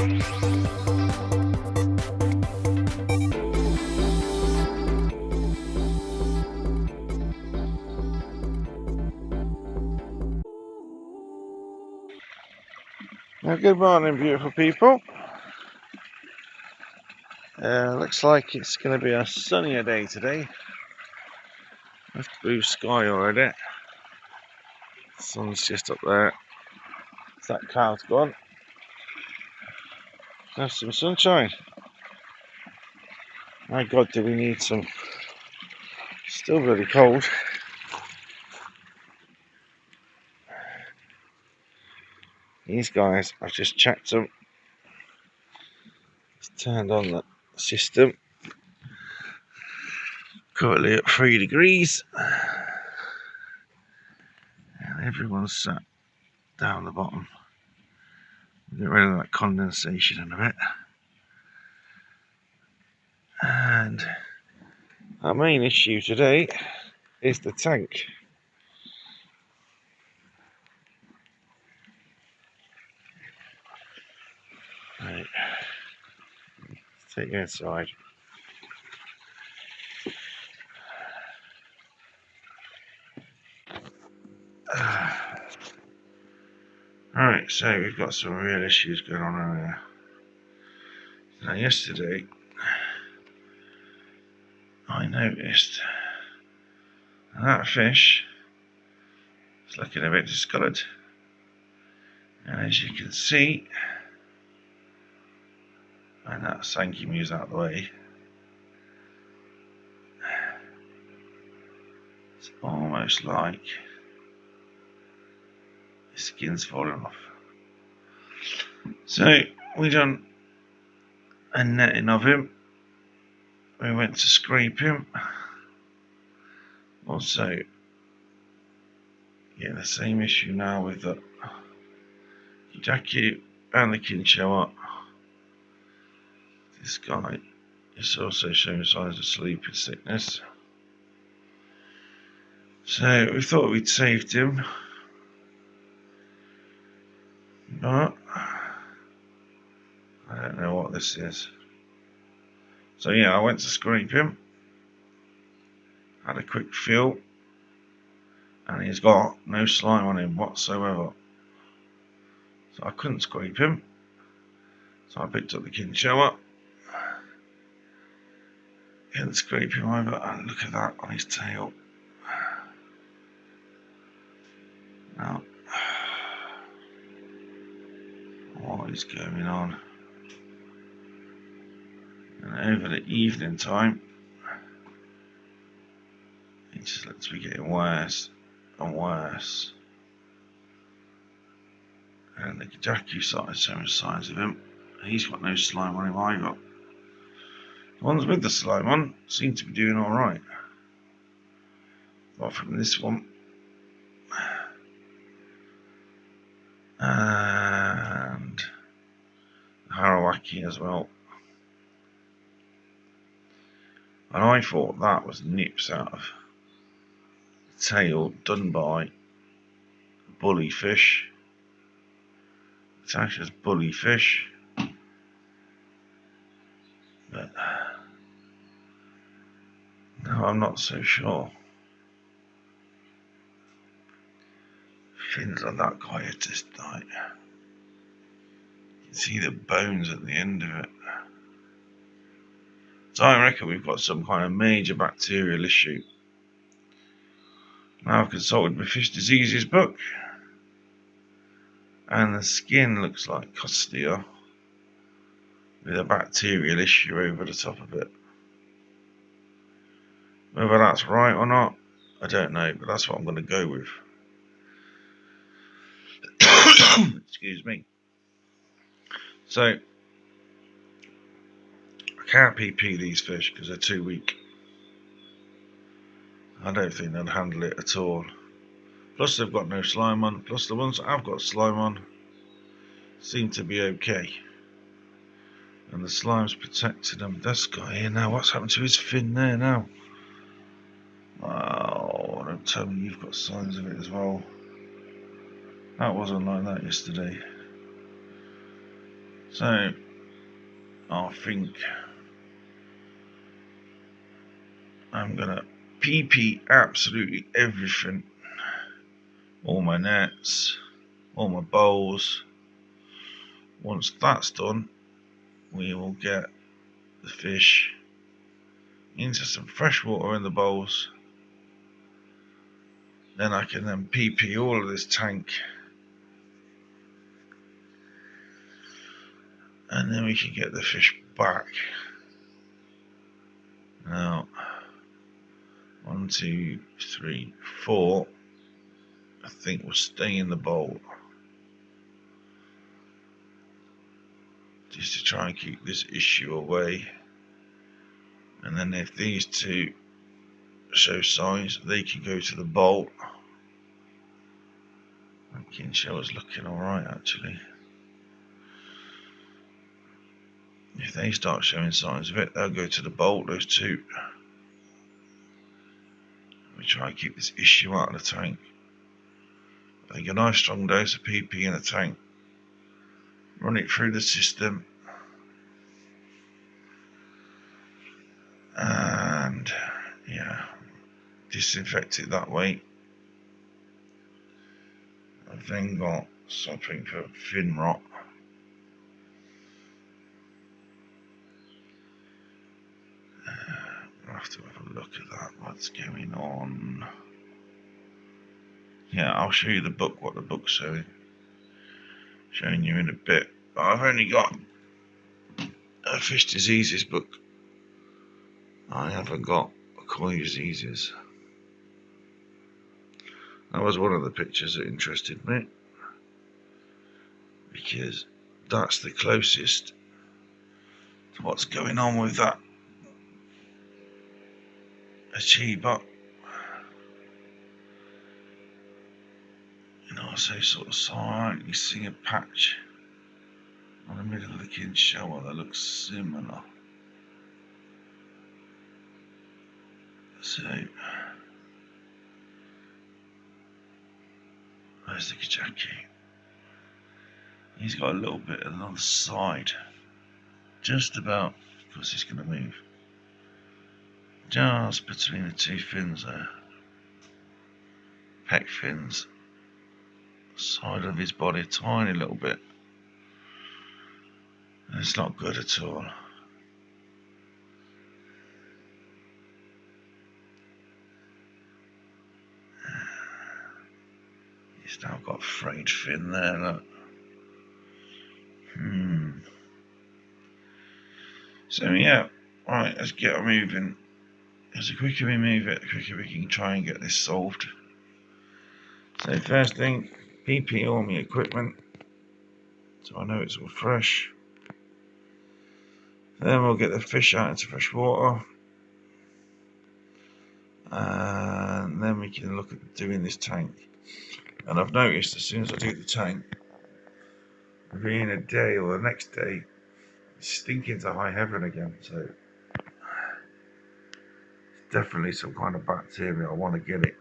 Well, good morning, beautiful people. Looks like it's going to be a sunnier day today. With blue sky already. Sun's just up there. That cloud's gone. Have some sunshine. My God, do we need some? Still really cold. These guys, I've just checked them. It's turned on the system. Currently at 3 degrees. And everyone's sat down the bottom. Get rid of that condensation in a bit. And our main issue today is the tank. Right. Let's take you inside. Right, so we've got some real issues going on here. Now, yesterday, I noticed that fish is looking a bit discoloured. And as you can see, and that Sankey moves out of the way, it's almost like his skin's falling off. So we done a netting of him. We went to scrape him. Also, yeah, the same issue now with the jacket and the kinshasa. This guy is also showing signs of sleeping sickness. So we thought we'd saved him, but I don't know what this is. So yeah, I went to scrape him, had a quick feel, and he's got no slime on him whatsoever. So I couldn't scrape him. So I picked up the kinshasa and scrape him over, and look at that on his tail. Now, what is going on? And over the evening time, it just looks to be getting worse and worse. And the Jackie started showing signs of him. He's got no slime on him either. The ones with the slime on seem to be doing alright. Apart from this one. And Harawaki as well. And I thought that was nips out of the tail done by bully fish. It's actually just bully fish. But no, I'm not so sure. Fins on that guy are just like, you can see the bones at the end of it. So I reckon we've got some kind of major bacterial issue. Now I've consulted my fish diseases book, and the skin looks like costia with a bacterial issue over the top of it. Whether that's right or not, I don't know, but that's what I'm going to go with. Excuse me. So I can't PP these fish because they're too weak. I don't think they'd handle it at all. Plus they've got no slime on. Plus the ones that have got slime on seem to be okay. And the slime's protected them. This guy here now, what's happened to his fin there now? Oh, don't tell me you've got signs of it as well. That wasn't like that yesterday. So I think I'm gonna PP absolutely everything, all my nets, all my bowls. Once that's done, we will get the fish into some fresh water in the bowls. Then I can then PP all of this tank, and then we can get the fish back. Now, 1, 2, 3, 4, I think will stay in the bowl, just to try and keep this issue away. And then if these two show signs, they can go to the bowl. That kin shell is looking alright actually. If they start showing signs of it, they'll go to the bowl, those two. We try and keep this issue out of the tank. I think a nice strong dose of PP in the tank. Run it through the system. And yeah, disinfect it that way. I've then got something for fin rot. I'll have to have a look at that, what's going on. Yeah, I'll show you the book, what the book's showing you in a bit. But I've only got a fish diseases book. I haven't got koi diseases. That was one of the pictures that interested me, because that's the closest to what's going on with that achiever. You know, so sort of silent, you see a patch on the middle of the kid's shower that looks similar. So where's the kajaki? He's got a little bit on the side, just about, because he's going to move, just between the two fins there, pec fins, side of his body, a tiny little bit. And it's not good at all. He's now got a frayed fin there, look. So yeah, right, let's get on moving. Because the quicker we move it, the quicker we can try and get this solved. So first thing, PP all my equipment, so I know it's all fresh. Then we'll get the fish out into fresh water. And then we can look at doing this tank. And I've noticed as soon as I do the tank, within a day or the next day, it's stinking to high heaven again. So it's definitely some kind of bacteria. I want to get it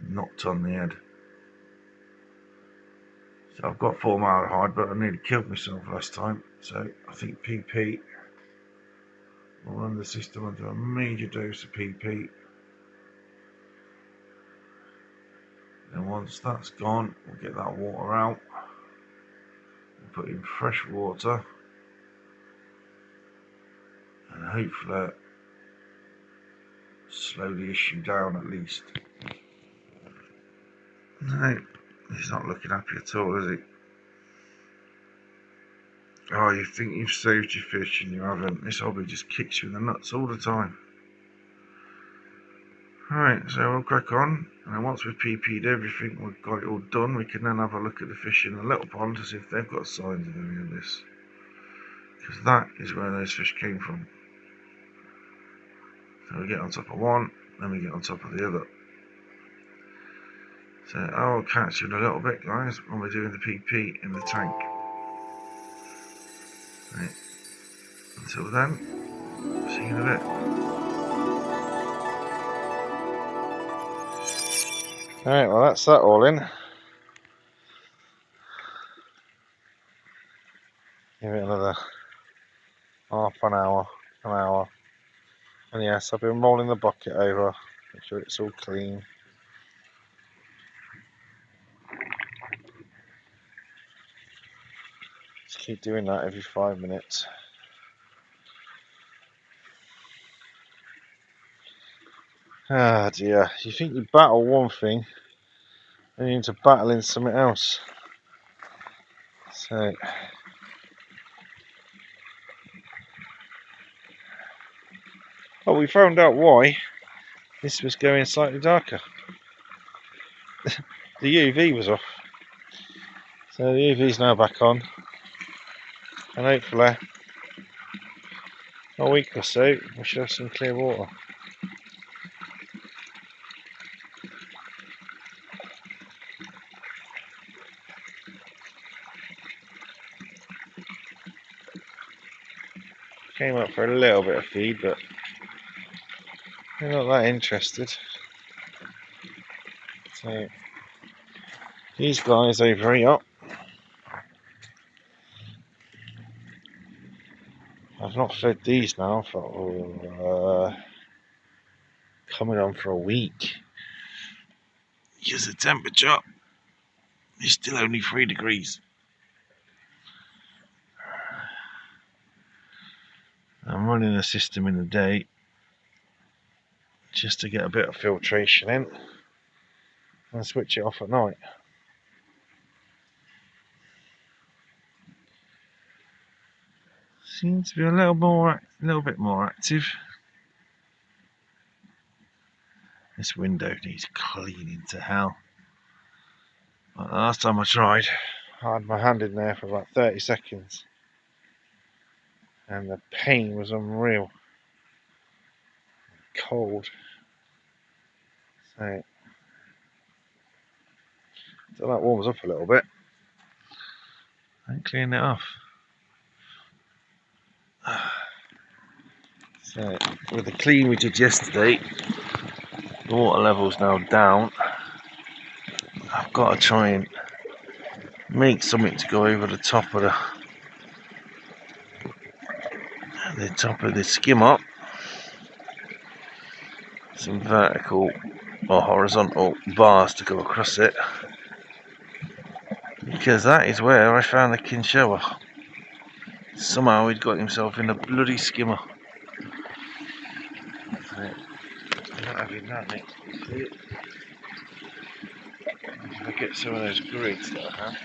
knocked on the head. So I've got formaldehyde, but I nearly killed myself last time. So I think PP will run the system under a major dose of PP. And once that's gone, we'll get that water out. We'll put in fresh water. And hopefully slow the issue down at least. No, he's not looking happy at all, is he? Oh, you think you've saved your fish and you haven't. This hobby just kicks you in the nuts all the time. Alright, so we'll crack on, and then once we've PP'd everything, we've got it all done, we can then have a look at the fish in the little pond to see if they've got signs of any of this. Because that is where those fish came from. So we get on top of one, then we get on top of the other. So I'll catch you in a little bit, guys, when we're doing the PP in the tank. Right. Until then, see you in a bit. Alright, well that's that all in. Give it another half an hour, and yes, I've been rolling the bucket over, make sure it's all clean. Just keep doing that every 5 minutes. Ah dear, you think you battle one thing, and you need to battle in something else. So, oh, we found out why this was going slightly darker. The UV was off. So the UV's now back on, and hopefully a week or so we should have some clear water. Came up for a little bit of feed, but they're not that interested. So these guys over here, I've not fed these now for coming on for a week. Because the temperature is still only 3 degrees. I'm running a system in the day just to get a bit of filtration in and switch it off at night. Seems to be a little bit more active. This window needs cleaning to hell. But the last time I tried, I had my hand in there for about 30 seconds and the pain was unreal. Cold. So that warms up a little bit and clean it off. So with the clean we did yesterday, the water level's now down. I've got to try and make something to go over the top of the skimmer. Some vertical or horizontal bars to go across it, because that is where I found the Kinshawa. Somehow he'd got himself in a bloody skimmer. Not having that next to it. If I get some of those grids that I have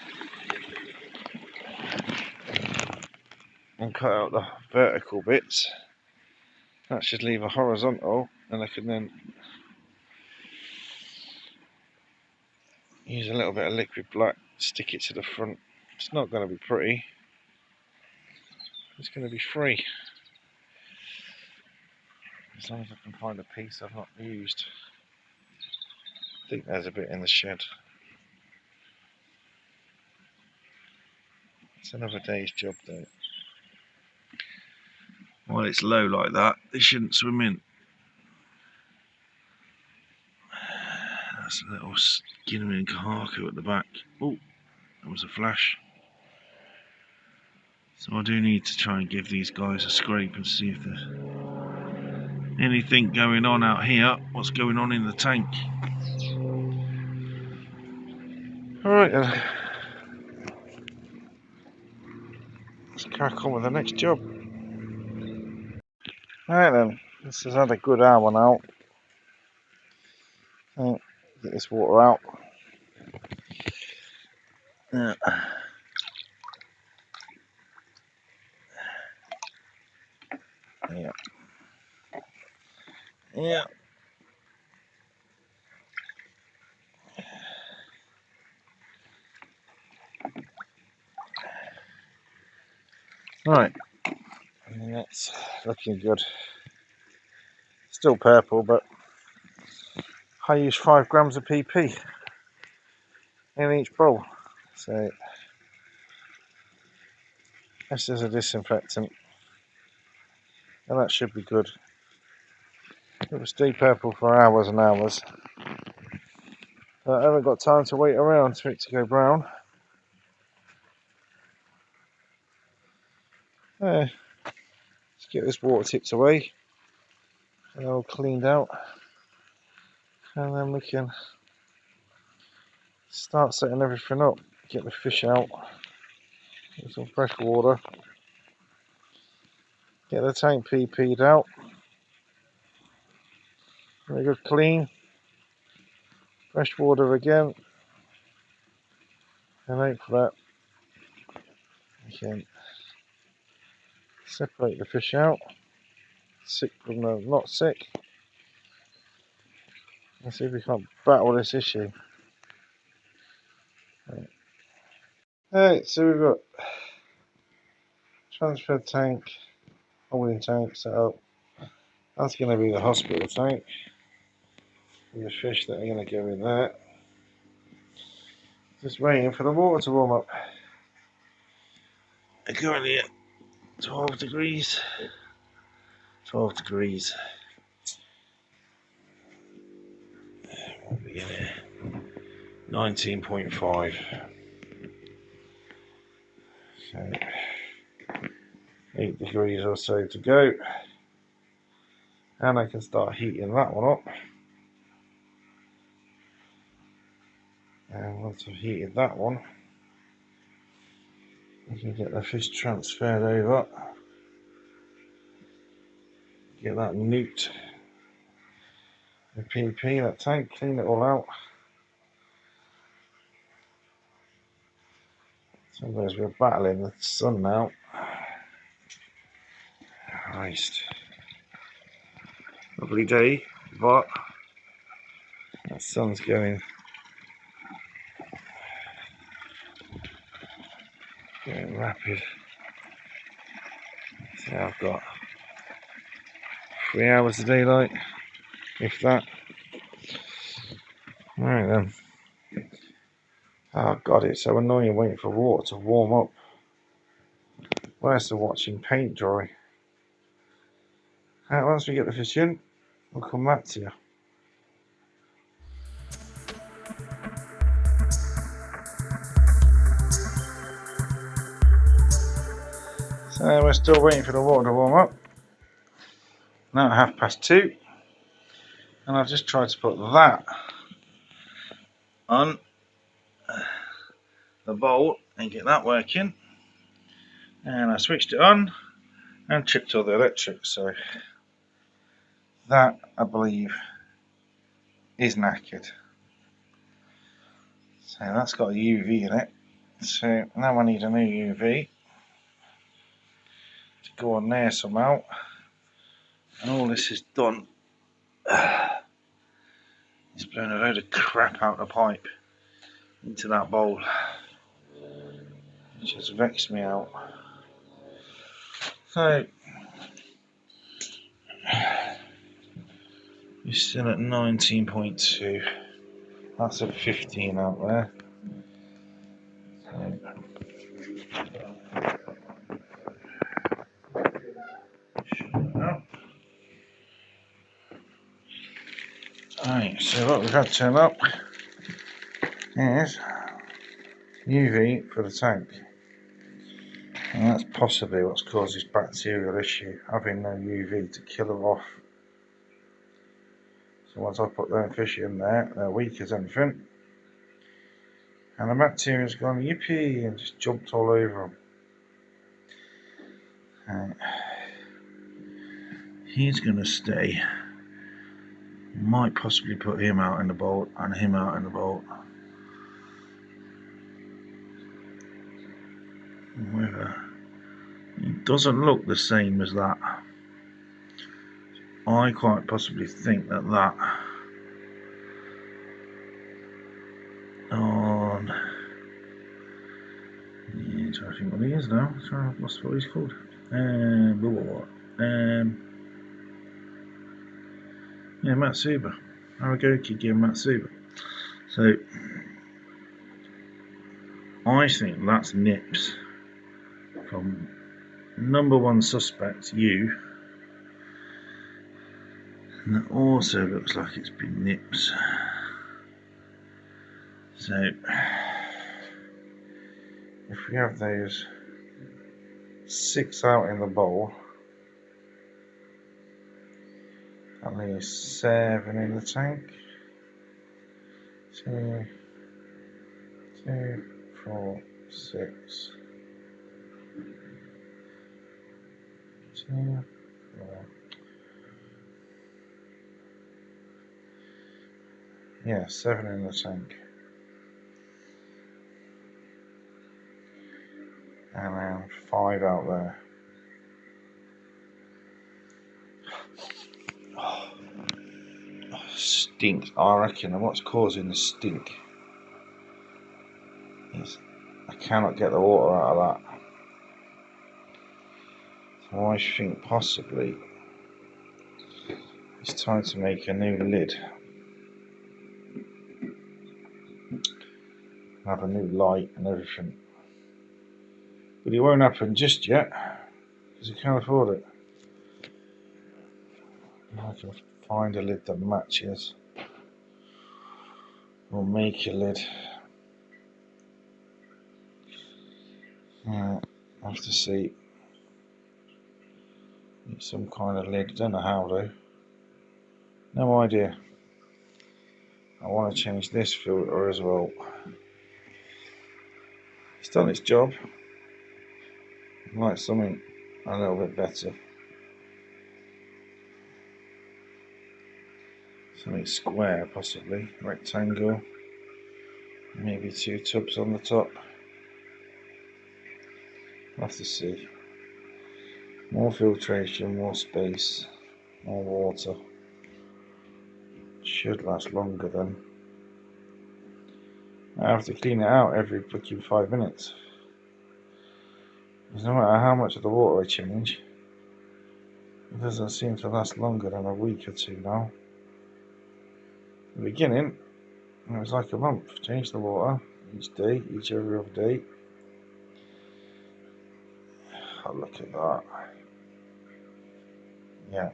and cut out the vertical bits, that should leave a horizontal, and I can then use a little bit of liquid black, stick it to the front. It's not going to be pretty, it's going to be free, as long as I can find a piece I've not used. I think there's a bit in the shed. It's another day's job though. While it's low like that, they shouldn't swim in. That's a little skimming carco at the back. Oh, that was a flash. So I do need to try and give these guys a scrape and see if there's anything going on out here. What's going on in the tank? Alright then. Let's crack on with the next job. Alright then, this has had a good hour now. Get this water out. Yeah. Yeah. Yeah. Right. That's looking good. Still purple, but I use 5 grams of PP in each bowl. So this is a disinfectant, and that should be good. It will stay purple for hours and hours. But I haven't got time to wait around for it to go brown. Let's get this water tipped away and all cleaned out, and then we can start setting everything up. Get the fish out, get some fresh water, get the tank PP'd out, very good clean, fresh water again, and hopefully we can separate the fish out, sick from the not sick. Let's see if we can't battle this issue. Alright, so we've got transfer tank, holding tank set up. That's going to be the hospital tank. And the fish that are going to go in there. Just waiting for the water to warm up. They're currently at 12 degrees. 12 degrees. What are we in here? 19.5. So 8 degrees or so to go. And I can start heating that one up. And once I've heated that one, we can get the fish transferred over. Get that nuked. The PP, that tank, clean it all out. Sometimes we're battling the sun now. Christ. Lovely day, but that sun's going rapid. So I've got 3 hours of daylight, if that. Alright then. Oh god, it's so annoying waiting for water to warm up. Worse than watching paint dry. Alright, once we get the fish in, I'll come back to you. So we're still waiting for the water to warm up. Now at 2:30, and I've just tried to put that on the bowl and get that working. And I switched it on and tripped all the electrics, so that, I believe, is knackered. So that's got a UV in it. So now I need a new UV to go on there somehow. And all this is done. It's blown a load of crap out the pipe into that bowl, which has vexed me out. So you're still at 19.2. That's a 15 out there. Alright, so what we've had to turn up is UV for the tank. And that's possibly what's caused this bacterial issue, having no UV to kill them off. So once I put them fish in there, they're weak as anything. And the bacteria's gone yippee and just jumped all over them. He's going to stay. Might possibly put him out in the boat and him out in the boat. However, he doesn't look the same as that. I quite possibly think that on... Yeah, I'm trying to think what he is now. What's what he's called? Yeah, Matsuba. Aragoki Gil Matsuba. So, I think that's Nips from number one suspect, you. And that also looks like it's been Nips. So, if we have those 6 out in the bowl. That leaves 7 in the tank. 2, 2, 4, 6. 2, 4. Yeah, 7 in the tank. And then 5 out there. Oh, stinks. I reckon. And what's causing the stink is I cannot get the water out of that. So I think possibly it's time to make a new lid. Have a new light and everything. But it won't happen just yet because I can't afford it. I can find a lid that matches. Or make a lid. I have to see. Need some kind of lid. Don't know how though. No idea. I want to change this filter as well. It's done its job. I'd like something a little bit better. Something square possibly. Rectangle. Maybe 2 tubs on the top. I'll have to see. More filtration, more space, more water. Should last longer then. I have to clean it out every fucking 5 minutes. No matter how much of the water I change, it doesn't seem to last longer than a week or 2 now. In the beginning, it was like a month. Change the water each day, each every other day. Oh, look at that. Yeah,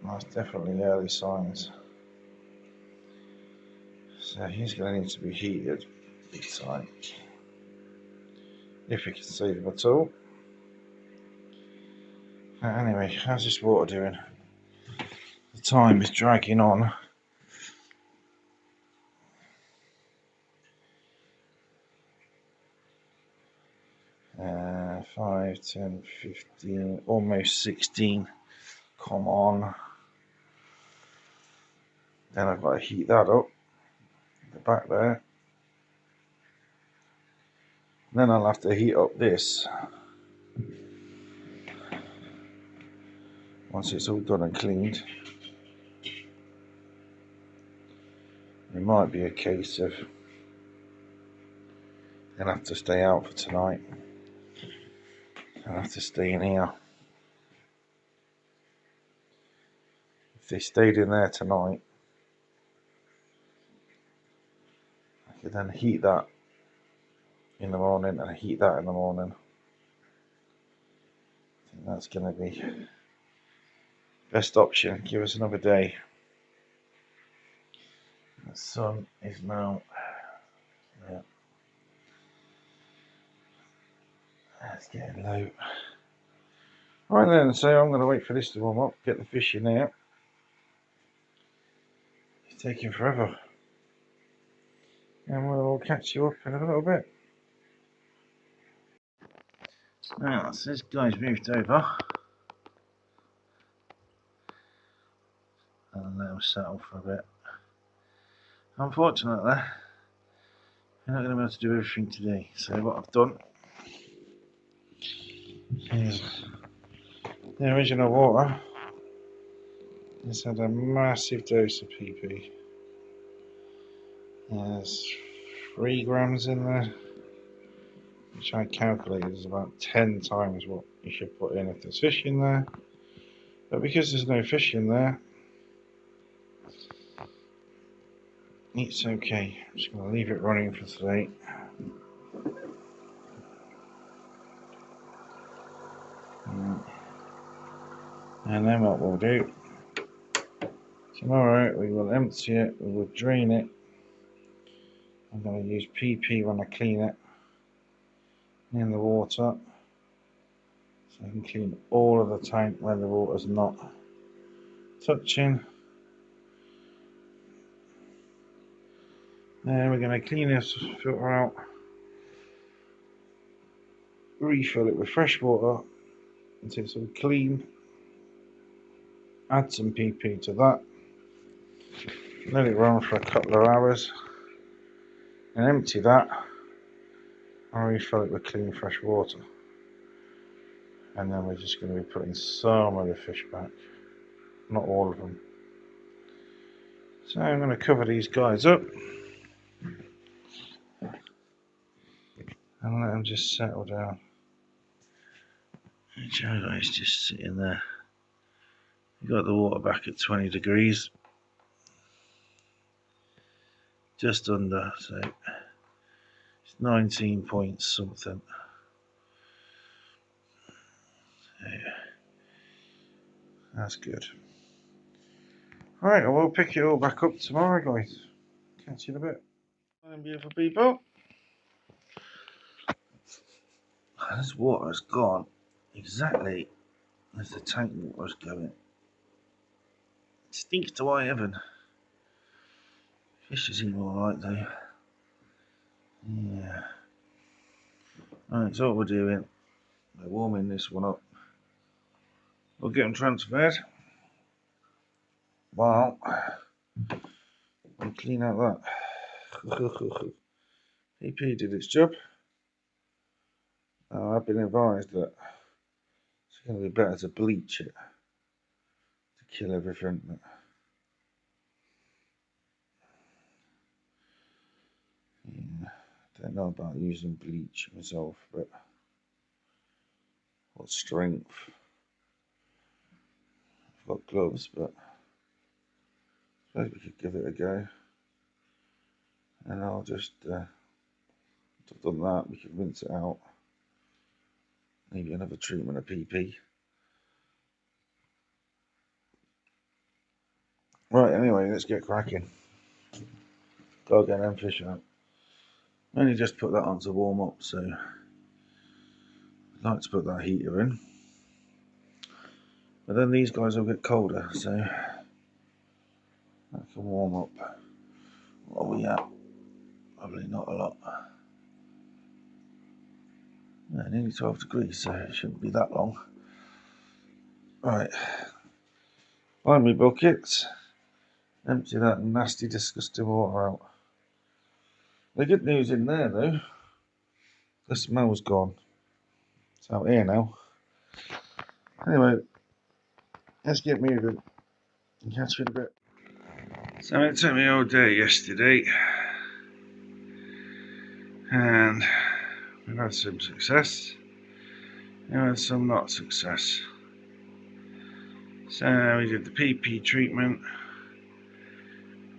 that's definitely early signs. So he's going to need to be heated big time. If we can save him at all. Anyway, how's this water doing? The time is dragging on. Uh, 5, 10, 15, almost 16. Come on. Then I've got to heat that up. The back there. Then I'll have to heat up this. Once it's all done and cleaned. It might be a case of they'll have to stay out for tonight. I'll have to stay in here. If they stayed in there tonight, I could then heat that in the morning and heat that in the morning. I think that's going to be best option. Give us another day. The sun is now, yeah, it's getting low. Right then, so I'm going to wait for this to warm up, get the fish in there. It's taking forever. And we'll catch you up in a little bit. Now, so this guy's moved over. And let him settle for a bit. Unfortunately, we're not going to be able to do everything today. So what I've done is the original water has had a massive dose of PP. There's 3 grams in there, which I calculated is about 10 times what you should put in if there's fish in there. But because there's no fish in there, it's okay. I'm just going to leave it running for today. And then what we'll do, tomorrow we will empty it, we will drain it. I'm going to use PP when I clean it in the water. I can clean all of the tank when the water's not touching. Then we're going to clean this filter out, refill it with fresh water until it's all clean, add some PP to that, let it run for a couple of hours, and empty that and refill it with clean fresh water. And then we're just going to be putting some of the fish back, not all of them. So I'm going to cover these guys up and let them just settle down. Joe is just sitting there. You got the water back at 20 degrees, just under, so it's 19 point something. Yeah, that's good. Right, we'll pick it all back up tomorrow, guys. Catch you in a bit. Morning, beautiful people. This water has gone exactly as the tank water was going. It stinks to high heaven. Fish is eating alright though. Yeah. Right, so what we're doing, we're warming this one up. We'll get them transferred. Well, we'll clean out that. PP did its job. I've been advised that it's going to be better to bleach it to kill everything. Yeah, I don't know about using bleach myself, but what strength? I've got gloves, but I suppose we could give it a go. And I'll just, once I've done that, we can rinse it out. Maybe another treatment of PP. Right, anyway, let's get cracking. Go get them fish out. Only just put that on to warm up, so I'd like to put that heater in. But then these guys will get colder, so that can warm up. What are we at? Probably not a lot. Yeah, nearly 12 degrees, so it shouldn't be that long. Right, find me buckets. Empty that nasty, disgusting water out. The good news in there, though, the smell's gone. It's out here now. Anyway, let's get moving and catch you in a bit. So it took me all day yesterday, and we've had some success, and had some not success. So we did the PP treatment,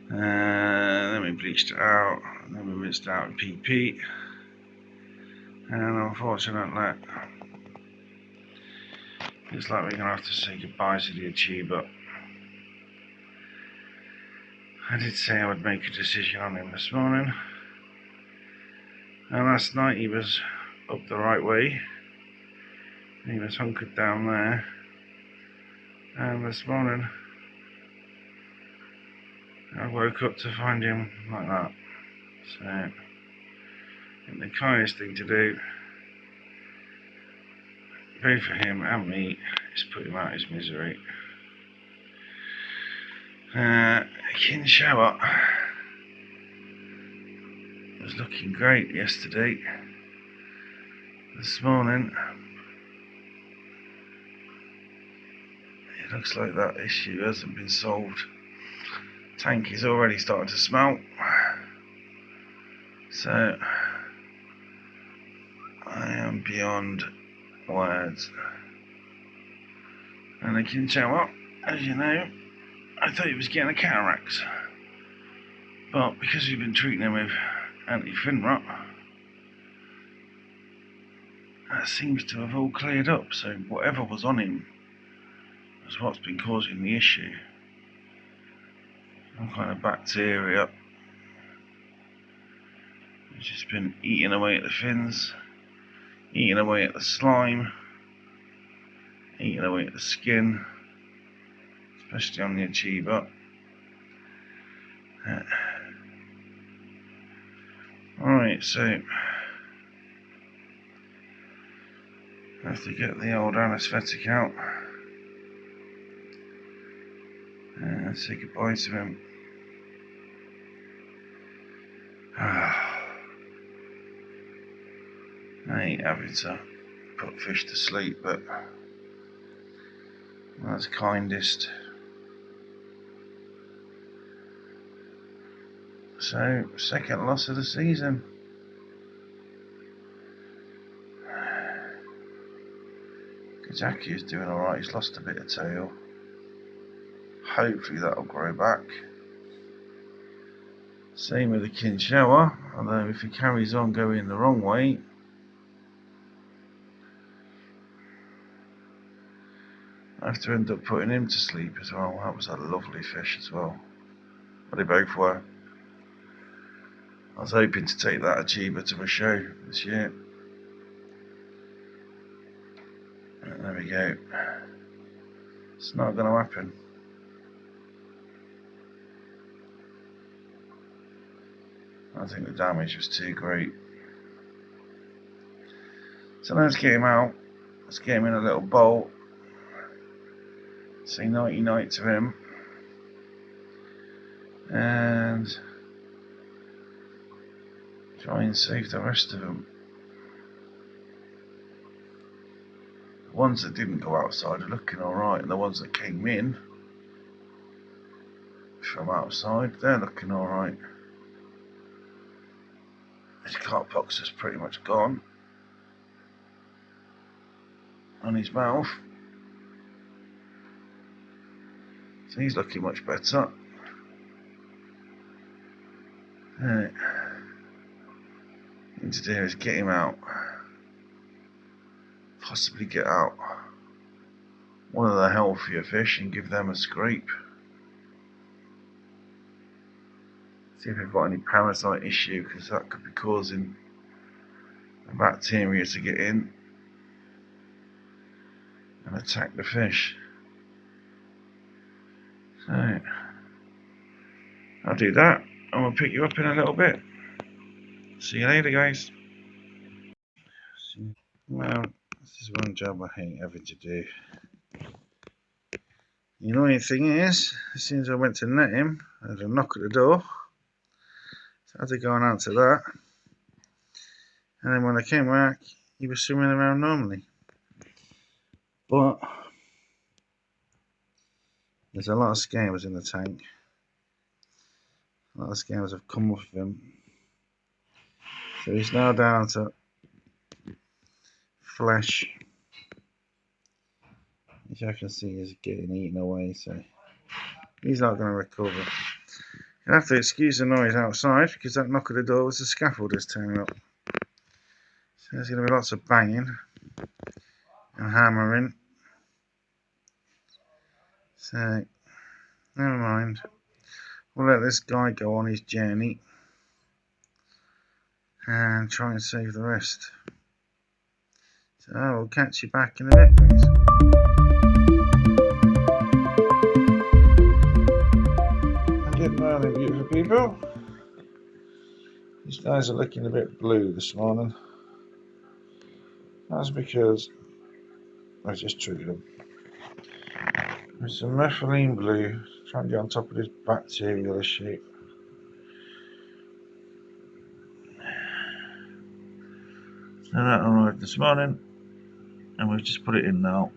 and then we bleached it out, and then we rinsed out with PP, and unfortunately, looks like we're going to have to say goodbye to the achiever. I did say I would make a decision on him this morning, and last night he was up the right way, he was hunkered down there, and this morning I woke up to find him like that. So I think the kindest thing to do, both for him and me, is put him out of his misery. Kin shower was looking great yesterday. This morning it looks like that issue hasn't been solved. Tank is already starting to smell, so I am beyond words. And the kin shower, as you know, I thought he was getting a cataract, but because we've been treating him with anti-fin rot, that seems to have all cleared up. So whatever was on him was what's been causing the issue. Some kind of bacteria which has been eating away at the fins, eating away at the slime, eating away at the skin, especially on the achiever. Alright, so I have to get the old anaesthetic out and say goodbye to him. I ain't having to put fish to sleep, but that's kindest. So, second loss of the season. Kajaki is doing alright, he's lost a bit of tail. Hopefully that'll grow back. Same with the Kinshawa, although if he carries on going the wrong way, I have to end up putting him to sleep as well. That was a lovely fish as well. Well, they both were. I was hoping to take that achiever to a show this year. And there we go. It's not going to happen. I think the damage was too great. So let's get him out. Let's get him in a little bowl. Say nighty night to him. And try and save the rest of them. The ones that didn't go outside are looking alright, and the ones that came in from outside, they're looking alright. His carp box is pretty much gone on his mouth, so he's looking much better. What I need to do is get him out, possibly get out one of the healthier fish and give them a scrape. See if they've got any parasite issue, because that could be causing the bacteria to get in and attack the fish. So I'll do that, and we'll pick you up in a little bit. See you later, guys. Well, this is one job I hate having to do. The annoying thing is, as soon as I went to net him, I had a knock at the door. So I had to go and answer that. And then when I came back, he was swimming around normally. But there's a lot of scales in the tank. A lot of scales have come off him. So he's now down to flesh. As you can see, he's getting eaten away, so he's not going to recover. You'll have to excuse the noise outside, because that knock at the door was the scaffolders turning up. So there's going to be lots of banging and hammering. So, never mind. We'll let this guy go on his journey and try and save the rest. So we'll catch you back in a bit, please. Good morning, beautiful people. These guys are looking a bit blue this morning. That's because I just treated them with some methylene blue, trying to get on top of this bacterial issue. So that arrived this morning, and we've just put it in now.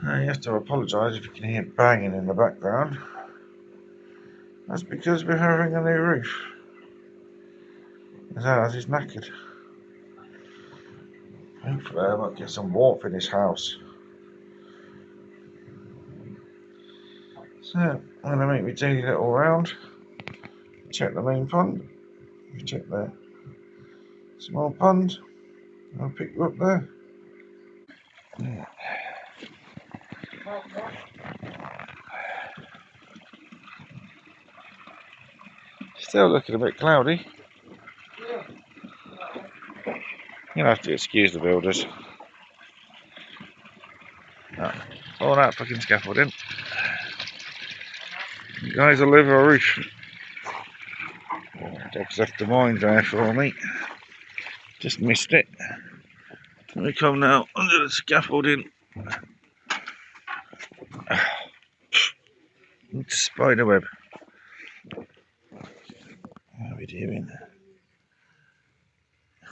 Now you have to apologise if you can hear banging in the background. That's because we're having a new roof. As ours is knackered. Hopefully I might get some warmth in this house. So I'm going to make my daily little round. Check the main pond. Check the small pond. I'll pick you up there. Yeah. Still looking a bit cloudy. You'll have to excuse the builders. All that fucking scaffolding. You guys all over a roof. Dog's left the mine there for me. Just missed it. We come now under the scaffolding. Spider web. How are we doing?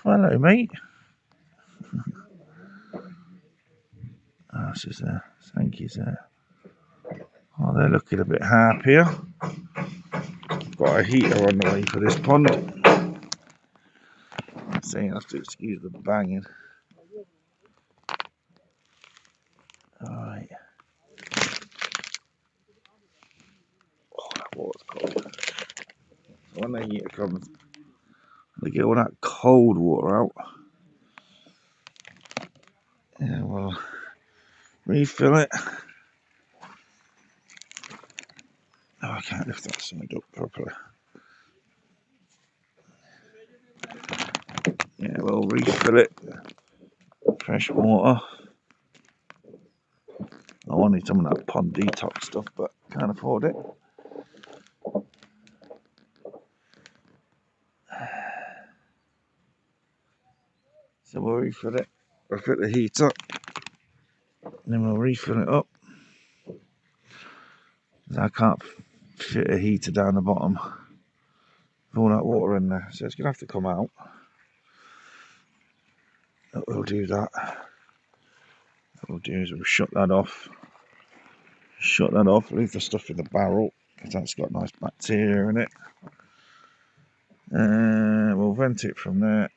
Hello, mate. Asses there. Sanky's there. Oh, they're looking a bit happier. Got a heater on the way for this pond. So you have to excuse the banging. Alright. Oh, that water's cold. So when the heater comes, they get all that cold water out. Yeah, we'll refill it. Oh, I can't lift that side up properly. Yeah, we'll refill it. Fresh water. I wanted some of that pond detox stuff, but can't afford it. So we'll refill it. We'll fit the heat up. And then we'll refill it up. I can't fit a heater down the bottom with all that water in there. So it's going to have to come out. But we'll do that. What we'll do is we'll shut that off. Shut that off. Leave the stuff in the barrel because that's got nice bacteria in it. We'll vent it from there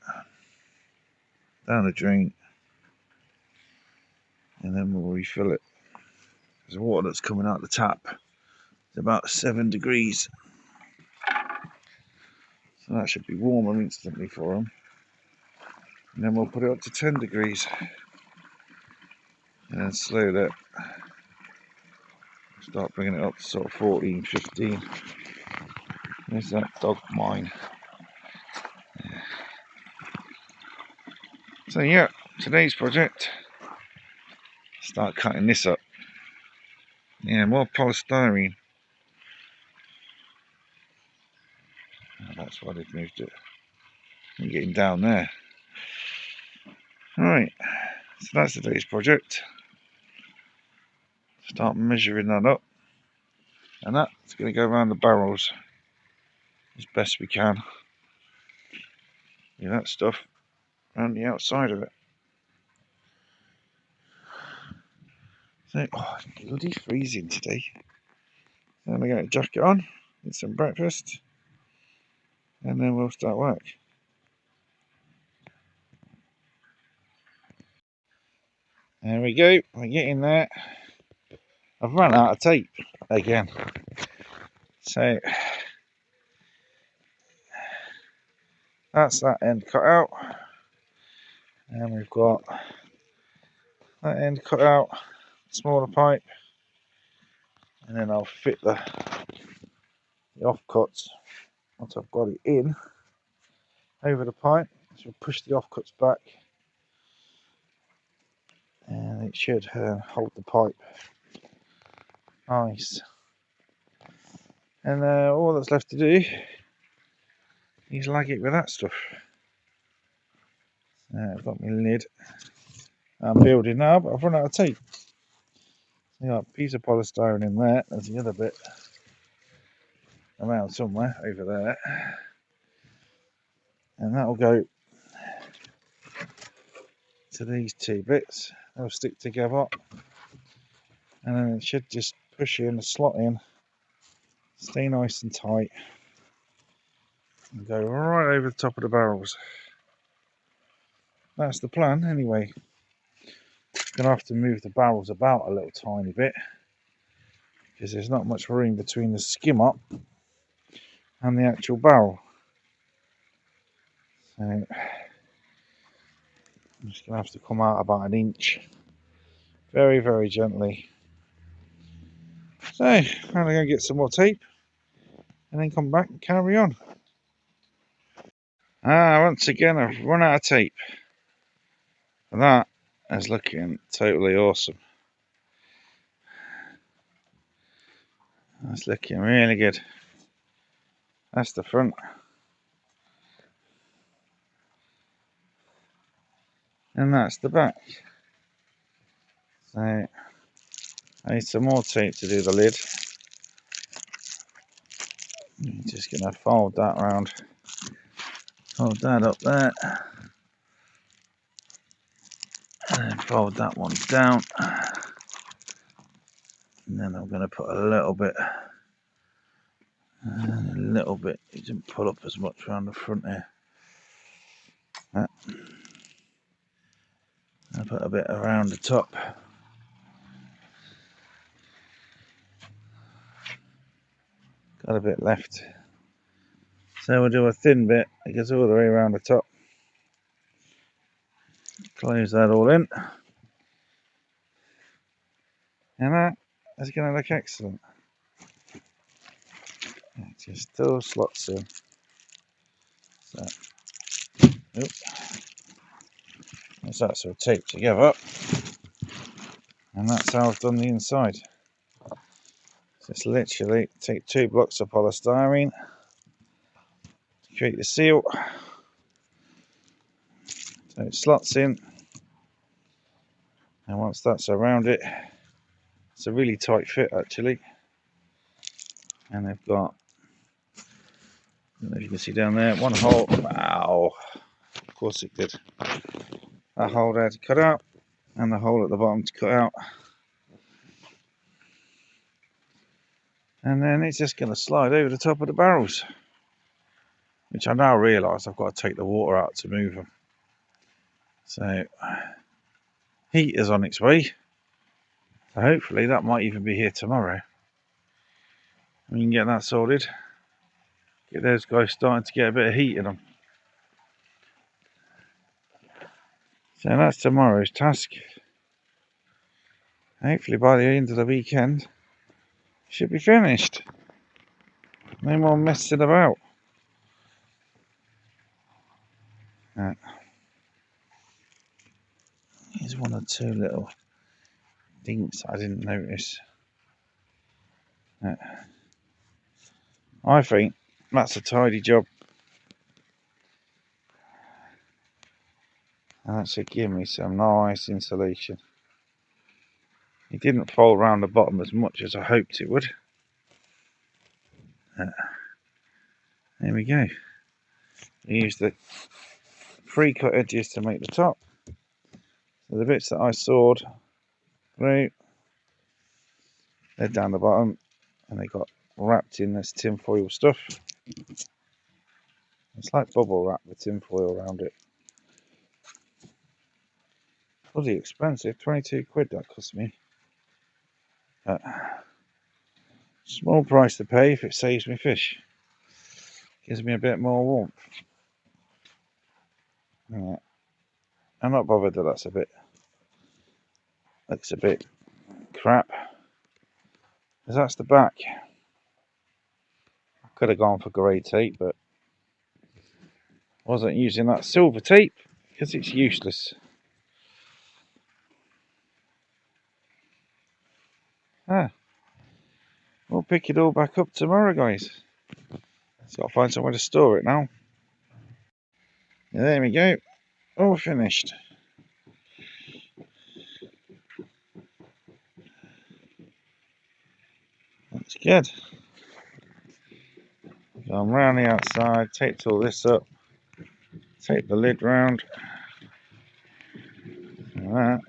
down the drain. And then we'll refill it. The water that's coming out the tap is about 7 degrees. So that should be warmer instantly for them. And then we'll put it up to 10 degrees. And then slowly start bringing it up to sort of 14, 15. There's that dog mine. Yeah. So yeah, today's project, start cutting this up. Yeah, more polystyrene. Oh, that's why they've moved it. I'm getting down there. Alright, so that's today's project. Start measuring that up. And that's going to go around the barrels as best we can. Yeah, that stuff around the outside of it. So, oh, it's bloody freezing today. So I'm going to get a jacket on, get some breakfast, and then we'll start work. There we go, we're getting there. I've run out of tape again. So that's that end cut out. And we've got that end cut out, smaller pipe. And then I'll fit the offcuts once I've got it in over the pipe. So we'll push the offcuts back. And it should hold the pipe nice. And all that's left to do is lag it with that stuff. I've got my lid. I'm building now, but I've run out of tape. So got a piece of polystyrene in there. There's the other bit around somewhere over there. And that'll go to these two bits. They'll stick together. And then it should just push in, slot in, stay nice and tight, and go right over the top of the barrels. That's the plan anyway. Gonna have to move the barrels about a little tiny bit because there's not much room between the skim up and the actual barrel. So I'm just gonna have to come out about an inch, very, very gently. So I'm gonna go get some more tape and then come back and carry on. Once again I've run out of tape. And that is looking totally awesome. That's looking really good. That's the front. And that's the back. So I need some more tape to do the lid. I'm just going to fold that round. Fold that up there. And then fold that one down. And then I'm going to put a little bit. And a little bit. You didn't pull up as much around the front here. I'll put a bit around the top. Got a bit left. So we'll do a thin bit. It goes all the way around the top. Close that all in. And that is going to look excellent. It just still slots in. So, that's that sort of taped together. And that's how I've done the inside. Just literally take 2 blocks of polystyrene to create the seal. So it slots in. And once that's around it, it's a really tight fit actually. And they've got, I don't know if you can see down there, one hole. Wow, of course it did. That hole there to cut out, and the hole at the bottom to cut out. And then it's just going to slide over the top of the barrels, which I now realise I've got to take the water out to move them. So heat is on its way. So hopefully that might even be here tomorrow. We can get that sorted. Get those guys starting to get a bit of heat in them. So that's tomorrow's task. Hopefully by the end of the weekend, should be finished. No more messing about. Here's one or two little dinks I didn't notice. I think that's a tidy job. And that should give me some nice insulation. It didn't fold around the bottom as much as I hoped it would. There we go. I used the pre-cut edges to make the top. So the bits that I sawed through, they're down the bottom, and they got wrapped in this tin foil stuff. It's like bubble wrap with tin foil around it. Bloody expensive, 22 quid that cost me. But small price to pay if it saves me fish. Gives me a bit more warmth. Yeah. I'm not bothered that that's looks a bit crap. Because that's the back. I could have gone for grey tape, but I wasn't using that silver tape because it's useless. We'll pick it all back up tomorrow, guys. Just got to find somewhere to store it now. Yeah, there we go. All finished. That's good. Gone round the outside, taped all this up, tape the lid round. Like that.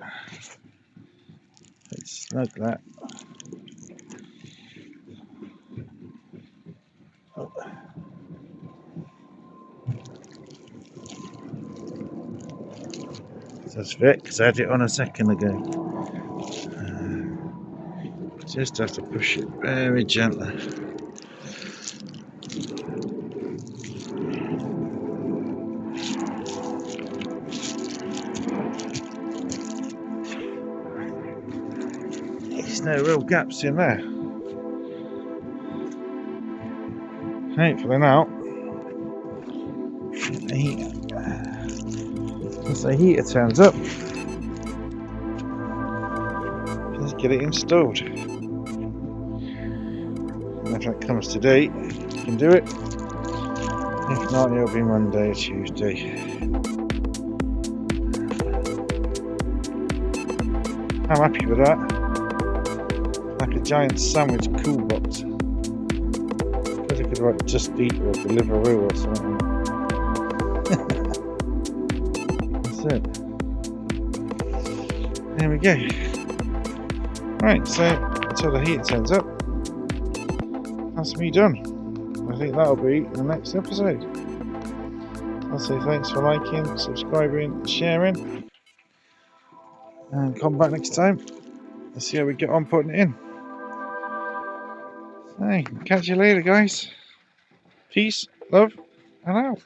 Let's snug that. That's fit because I had it on a second ago. Just have to push it very gently. There's no real gaps in there. Hopefully now. Once the heater turns up, let's get it installed. If that comes today, you can do it. If not, it'll be Monday or Tuesday. I'm happy with that. Like a giant sandwich cool box. Because it could write Just Eat or Deliveroo or something. That's it. There we go. Right, so until the heater turns up, that's me done. I think that'll be the next episode. I'll say thanks for liking, subscribing, sharing, and come back next time and see how we get on putting it in. Hey, catch you later, guys. Peace, love, and out.